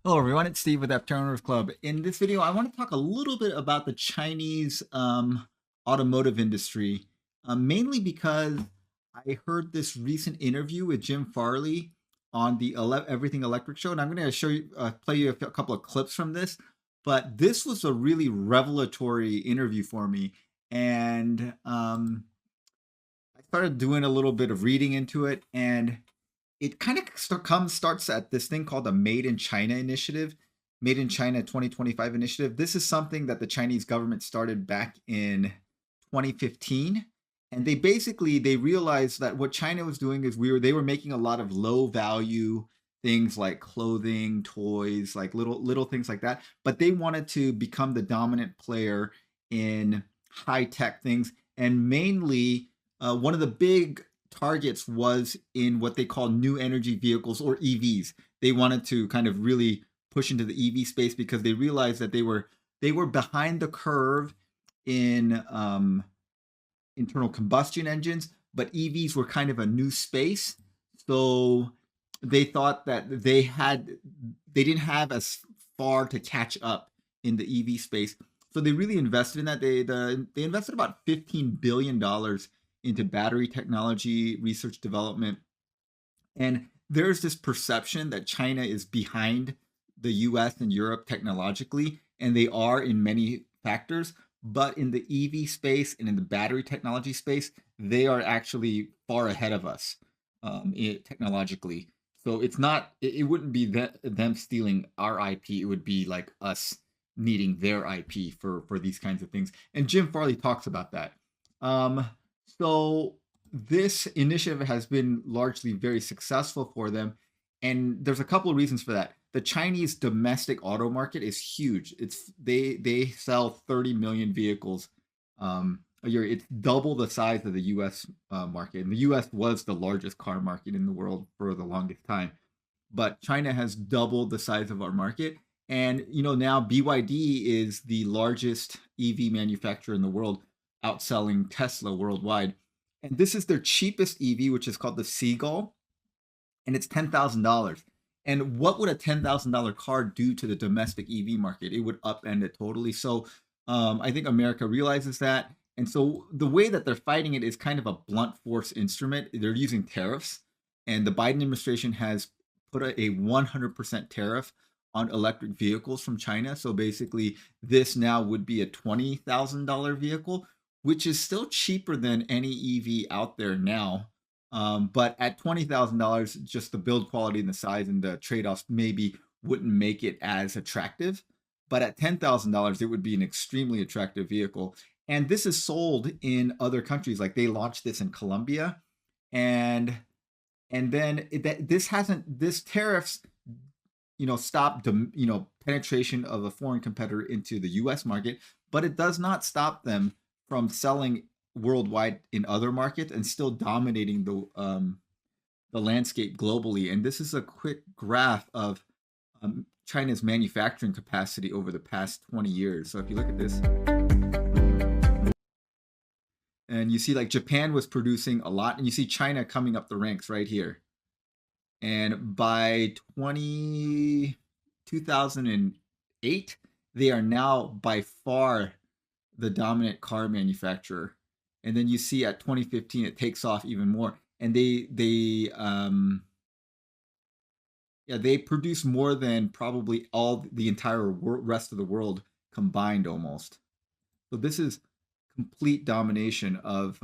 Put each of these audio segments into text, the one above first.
Hello everyone, it's Steve with Aptera Club. In this video, I want to talk a little bit about the Chinese automotive industry, mainly because I heard this recent interview with Jim Farley on the Everything Electric show, and I'm going to show you, play you a couple of clips from this. But this was a really revelatory interview for me, and I started doing a little bit of reading into it, and it kind of starts at this thing called the Made in China initiative, Made in China 2025 initiative. This is something that the Chinese government started back in 2015, and they realized that what China was doing is they were making a lot of low value things like clothing, toys, like little things like that, but they wanted to become the dominant player in high tech things, and mainly one of the big targets was in what they call new energy vehicles or EVs. They wanted to kind of really push into the EV space because they realized that they were behind the curve in internal combustion engines, but EVs were kind of a new space. So they thought that they didn't have as far to catch up in the EV space. So they really invested in that. They invested about $15 billion into battery technology, research development. And there's this perception that China is behind the US and Europe technologically, and they are in many factors. But in the EV space and in the battery technology space, they are actually far ahead of us technologically. So it wouldn't be them stealing our IP. It would be like us needing their IP for these kinds of things. And Jim Farley talks about that. Um, so this initiative has been largely very successful for them, and there's a couple of reasons for that. The Chinese domestic auto market is huge. They sell 30 million vehicles a year. It's double the size of the U.S. Market, and the U.S. was the largest car market in the world for the longest time. But China has doubled the size of our market, and now BYD is the largest EV manufacturer in the world, outselling Tesla worldwide. And this is their cheapest EV, which is called the Seagull, and it's $10,000. And what would a $10,000 car do to the domestic EV market? It would upend it totally. So I think America realizes that. And so the way that they're fighting it is kind of a blunt force instrument. They're using tariffs, and the Biden administration has put a 100% tariff on electric vehicles from China. So basically, this now would be a $20,000 vehicle, which is still cheaper than any EV out there now. But at $20,000, just the build quality and the size and the trade offs maybe wouldn't make it as attractive. But at $10,000, it would be an extremely attractive vehicle. And this is sold in other countries. Like they launched this in Colombia, and then this tariffs stop penetration of a foreign competitor into the U.S. market, but it does not stop them from selling worldwide in other markets and still dominating the landscape globally. And this is a quick graph of China's manufacturing capacity over the past 20 years. So if you look at this, and you see like Japan was producing a lot, and you see China coming up the ranks right here. And by 2008, they are now by far the dominant car manufacturer. And then you see at 2015 it takes off even more, and they produce more than probably all the entire rest of the world combined almost. So this is complete domination of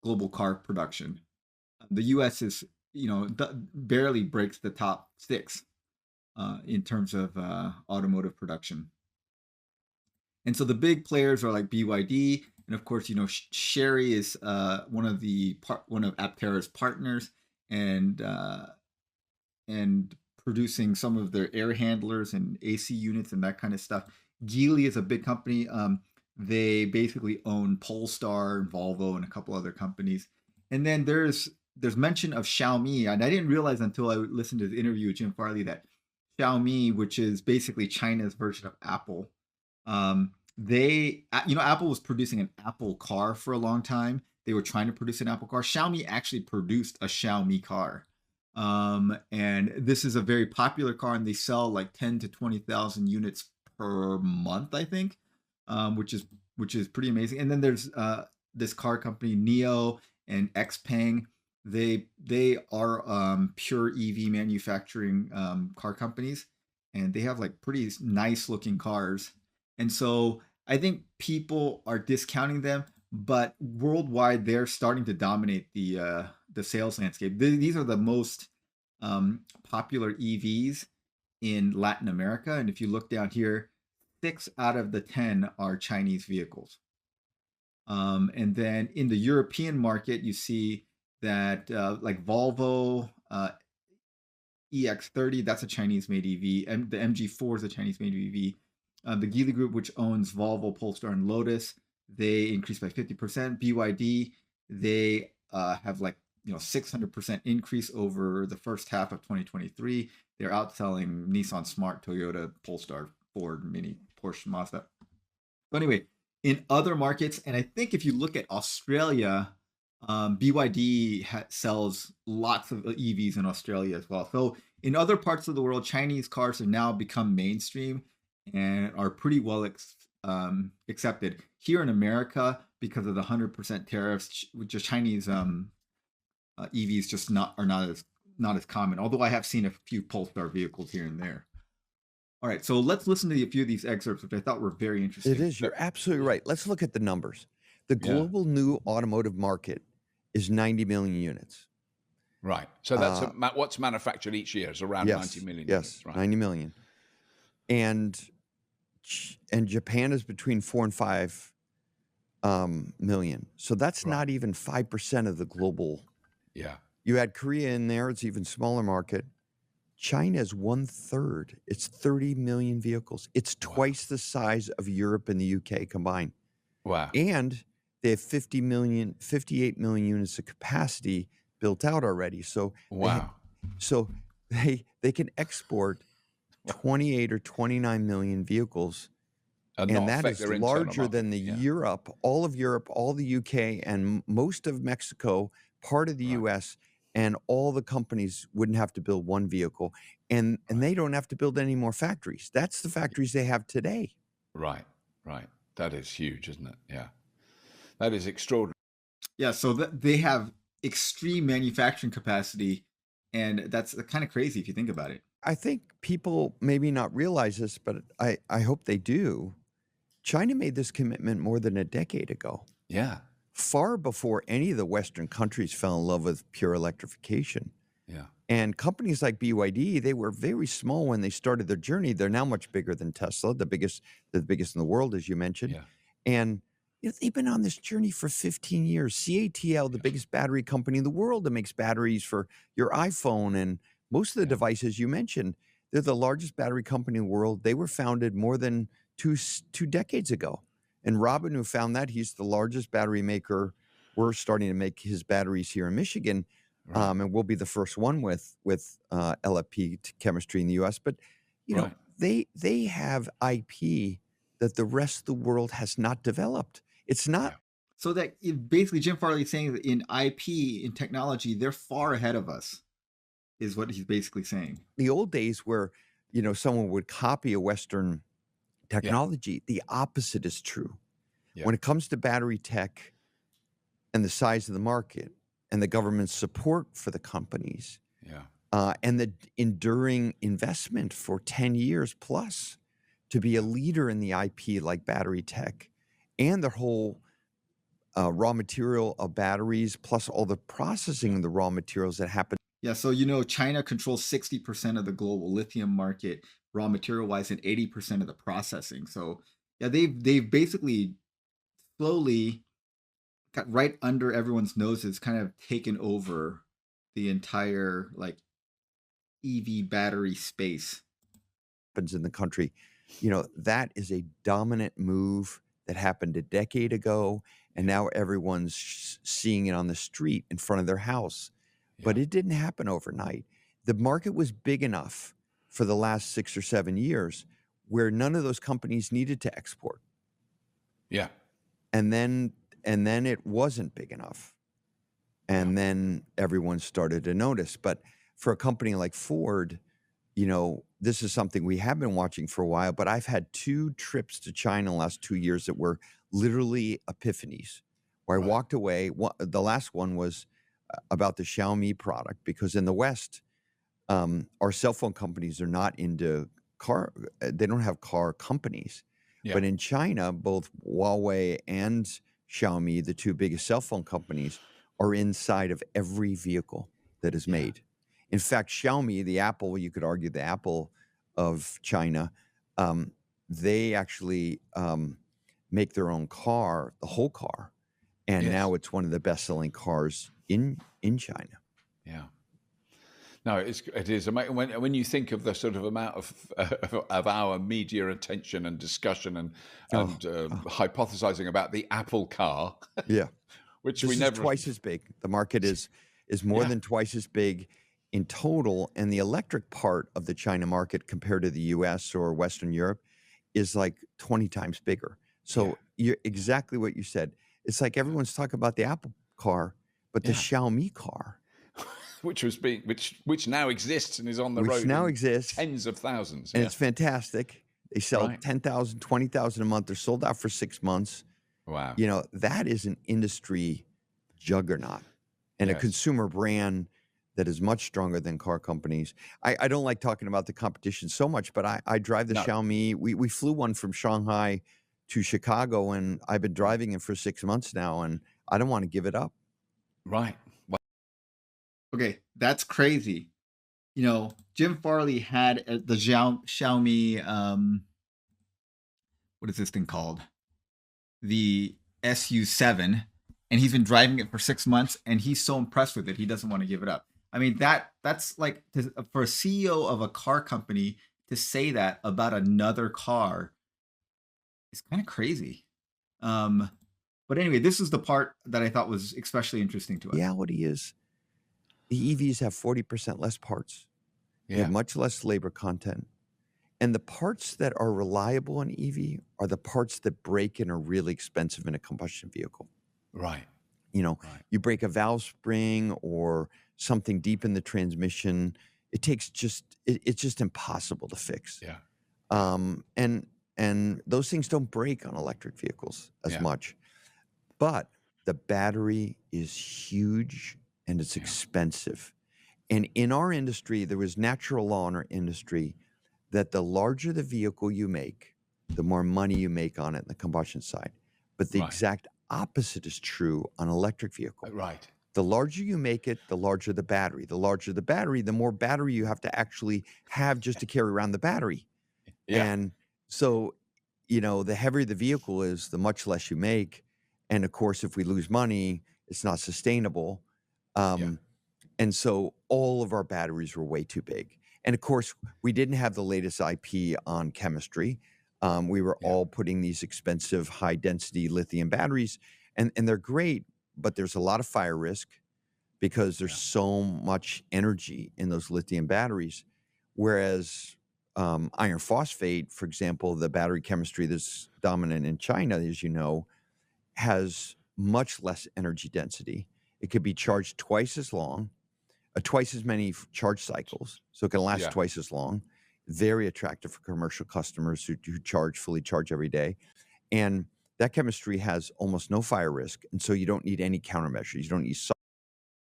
global car production. The U.S. is barely breaks the top six in terms of automotive production. And so the big players are like BYD, and of course, Sherry is one of Aptera's partners, and producing some of their air handlers and AC units and that kind of stuff. Geely is a big company. They basically own Polestar, Volvo, and a couple other companies. And then there's mention of Xiaomi, and I didn't realize until I listened to the interview with Jim Farley that Xiaomi, which is basically China's version of Apple, Apple was producing an Apple car for a long time. They were trying to produce an Apple car. Xiaomi actually produced a Xiaomi car. And this is a very popular car, and they sell like 10 to 20,000 units per month, I think, which is pretty amazing. And then there's this car company Neo and Xpeng. They are pure EV manufacturing car companies, and they have like pretty nice looking cars. And so I think people are discounting them, but worldwide they're starting to dominate the sales landscape. These are the most popular EVs in Latin America, and if you look down here, 6 out of the 10 are Chinese vehicles. And then in the European market, you see that like Volvo EX30, that's a Chinese-made EV, and the MG4 is a Chinese-made EV. The Geely Group, which owns Volvo, Polestar, and Lotus, they increased by 50%. BYD, they have like 600% increase over the first half of 2023. They're outselling Nissan Smart, Toyota, Polestar, Ford, Mini, Porsche, Mazda. So anyway, in other markets, and I think if you look at Australia, BYD sells lots of EVs in Australia as well. So in other parts of the world, Chinese cars have now become mainstream and are pretty well accepted. Here in America, because of the 100% tariffs, just Chinese EVs just not as common. Although I have seen a few Polestar vehicles here and there. All right, so let's listen to a few of these excerpts, which I thought were very interesting. It is. You're absolutely right. Let's look at the numbers. The global new automotive market is 90 million units. Right. So that's what's manufactured each year is around 90 million units. Right. 90 million. And Japan is between 4 and 5 million. So that's not even 5% of the global. Yeah. You add Korea in there, it's even smaller market. China is 1/3. It's 30 million vehicles. It's twice the size of Europe and the UK combined. Wow. And they have 58 million units of capacity built out already. So they can export 28 or 29 million vehicles. And that is larger than the Europe, all of the UK, and most of Mexico, part of the US, and all the companies wouldn't have to build one vehicle. And they don't have to build any more factories. That's the factories they have today. Right. That is huge, isn't it? Yeah. That is extraordinary. Yeah, so they have extreme manufacturing capacity, and that's kind of crazy if you think about it. I think people maybe not realize this, but I hope they do. China made this commitment more than a decade ago. Yeah. Far before any of the Western countries fell in love with pure electrification. Yeah. And companies like BYD, they were very small when they started their journey. They're now much bigger than Tesla, the biggest in the world, as you mentioned. Yeah. And they've been on this journey for 15 years. CATL, the biggest battery company in the world that makes batteries for your iPhone and most of the devices you mentioned, they're the largest battery company in the world. They were founded more than two decades ago. And Robin, who found that, he's the largest battery maker. We're starting to make his batteries here in Michigan, and we'll be the first one with LFP chemistry in the U.S. But they have IP that the rest of the world has not developed. It's not. So that basically Jim Farley is saying that in IP, in technology, they're far ahead of us, is what he's basically saying. The old days where someone would copy a Western technology, the opposite is true. Yeah. When it comes to battery tech and the size of the market and the government's support for the companies, and the enduring investment for 10 years plus to be a leader in the IP like battery tech and the whole raw material of batteries plus all the processing of the raw materials that happen. Yeah, so China controls 60% of the global lithium market, raw material wise, and 80% of the processing. So yeah, they've basically slowly got right under everyone's noses, kind of taken over the entire like EV battery space. In the country, that is a dominant move that happened a decade ago, and now everyone's seeing it on the street in front of their house. But it didn't happen overnight. The market was big enough for the last 6 or 7 years where none of those companies needed to export. Yeah. And then it wasn't big enough. And then everyone started to notice. But for a company like Ford, this is something we have been watching for a while, but I've had 2 trips to China in the last 2 years that were literally epiphanies, where I Right. walked away. The last one was about the Xiaomi product, because in the West, our cell phone companies are not into car. They don't have car companies, Yeah. but in China, both Huawei and Xiaomi, the 2 biggest cell phone companies, are inside of every vehicle that is Yeah. made. In fact, Xiaomi, the Apple, you could argue the Apple of China, um, they actually make their own car, the whole car, and Yes. now it's one of the best-selling cars in China. Yeah. No, it is amazing when you think of the sort of amount of our media attention and discussion and Oh, and oh, hypothesizing about the Apple car, yeah. which we This is never. twice as big. The market is more Yeah. than twice as big in total, and the electric part of the China market compared to the US or Western Europe is like 20 times bigger. Yeah. So you're exactly what you said. It's like Yeah. everyone's talking about the Apple car, but the Yeah. Xiaomi car, Which now exists and is on the which road now in exists, tens of thousands. and Yeah. it's fantastic. They sell Right. 10,000, 20,000 a month. They're sold out for 6 months. Wow. That is an industry juggernaut and a Yes. consumer brand that is much stronger than car companies. I don't like talking about the competition so much, but I drive the No. Xiaomi. We flew one from Shanghai to Chicago, and I've been driving it for 6 months now, and I don't wanna give it up. Right. Okay, that's crazy. Jim Farley had the Xiaomi, what is this thing called? The SU7, and he's been driving it for 6 months, and he's so impressed with it, he doesn't want to give it up. I mean, that's like for a CEO of a car company to say that about another car is kind of crazy. Um, but anyway, this is the part that I thought was especially interesting to us. Reality is the EVs have 40% less parts. They have Yeah. much less labor content, and the parts that are reliable in EV are the parts that break and are really expensive in a combustion vehicle. Right. You know, Right. you break a valve spring or something deep in the transmission, it's just impossible to fix. Yeah. And those things don't break on electric vehicles as Yeah. much. But the battery is huge and it's Yeah. expensive. And in our industry, there was natural law in our industry that the larger the vehicle you make, the more money you make on it in the combustion side. But the Right. exact opposite is true on electric vehicle. Right. The larger you make it, the larger the battery. The larger the battery, the more battery you have to actually have just to carry around the battery. Yeah. And so, the heavier the vehicle is, the much less you make. And of course, if we lose money, it's not sustainable. Yeah. And so all of our batteries were way too big. And of course, we didn't have the latest IP on chemistry. We were Yeah. all putting these expensive, high density lithium batteries, and they're great, but there's a lot of fire risk because there's Yeah. so much energy in those lithium batteries. Whereas iron phosphate, for example, the battery chemistry that's dominant in China, as you know, has much less energy density. It could be charged twice as long, twice as many charge cycles, so it can last Yeah. twice as long. Very attractive for commercial customers who fully charge every day. And that chemistry has almost no fire risk, and so you don't need any countermeasures. You don't need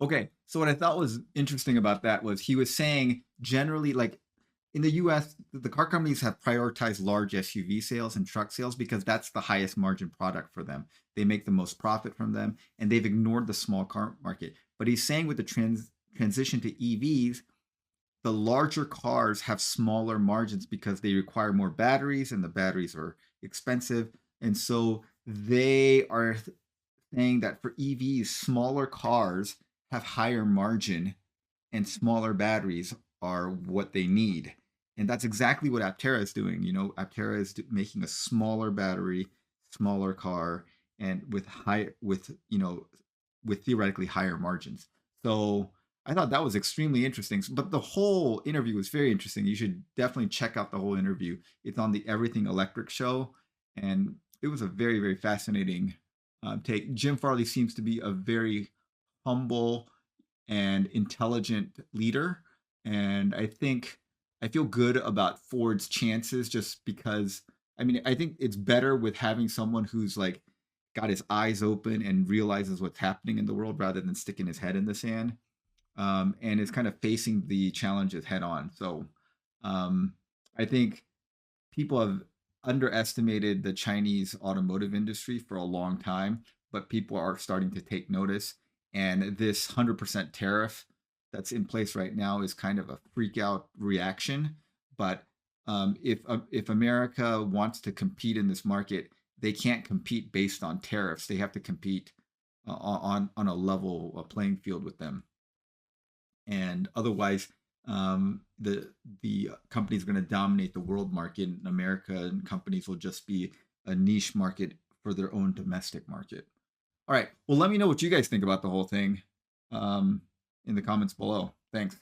Okay, so what I thought was interesting about that was he was saying generally, like in the US, the car companies have prioritized large SUV sales and truck sales because that's the highest margin product for them. They make the most profit from them, and they've ignored the small car market. But he's saying with the transition to EVs, the larger cars have smaller margins because they require more batteries, and the batteries are expensive. And so they are saying that for EVs, smaller cars have higher margin and smaller batteries are what they need. And that's exactly what Aptera is doing. Aptera is making a smaller battery, smaller car, and with theoretically higher margins. So I thought that was extremely interesting. But the whole interview was very interesting. You should definitely check out the whole interview. It's on the Everything Electric show, and it was a very, very fascinating take. Jim Farley seems to be a very humble, and intelligent leader. And I feel good about Ford's chances just because, I mean, I think it's better with having someone who's like got his eyes open and realizes what's happening in the world rather than sticking his head in the sand, and is kind of facing the challenges head on. So um, I think people have underestimated the Chinese automotive industry for a long time, but people are starting to take notice. And this 100% tariff that's in place right now is kind of a freak out reaction. But if America wants to compete in this market, they can't compete based on tariffs. They have to compete on a level playing field with them, and otherwise the company is going to dominate the world market, and America and companies will just be a niche market for their own domestic market. All right, well, let me know what you guys think about the whole thing, in the comments below. Thanks.